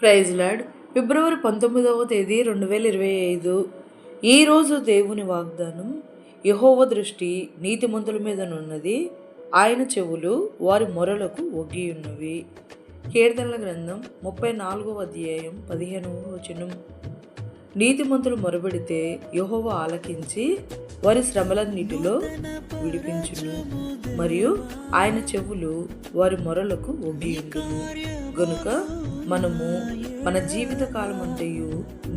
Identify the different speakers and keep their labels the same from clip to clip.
Speaker 1: Praise lord. ఫిబ్రవరి 19వ తేదీ 2025. ఈరోజు దేవుని వాగ్దానం. యెహోవా దృష్టి నీతిమంతుల మీదనున్నది, ఆయన చెవులు వారి మొరలకు ఒగ్గియున్నవి. కీర్తనల గ్రంథం 34వ అధ్యాయం 15వ వచనం. నీతిమంతులు మొరబెడితే యెహోవా ఆలకించి వారి శ్రమలన్నిటిలో విడిపించును, మరియు ఆయన చెవులు వారి మొరలకు ఒగ్గియుండును. గనుక మనము మన జీవిత కాలం అంతయు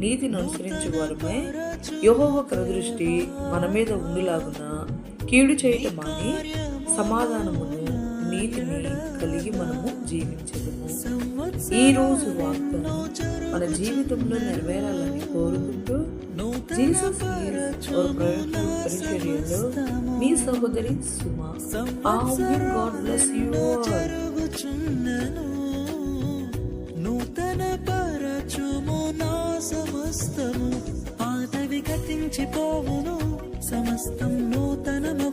Speaker 1: నీతిని అనుసరించే వారమై యెహోవా కనుదృష్టి మన మీద ఉండులాగున కీడు చేయటం మాని సమాధానమును నీతిని కలిగి మనము జీవించదము. ఈ రోజు వాగ్దానం మన జీవితంలో నెరవేరాలని కోరుకుంటూ జీసస్ పరిచర్యలో మీ సహోదరి Suma. God bless you all.
Speaker 2: నూతన పరచుము నా సమస్తము, పాతవి గతించిపోవును, సమస్తం నూతనము.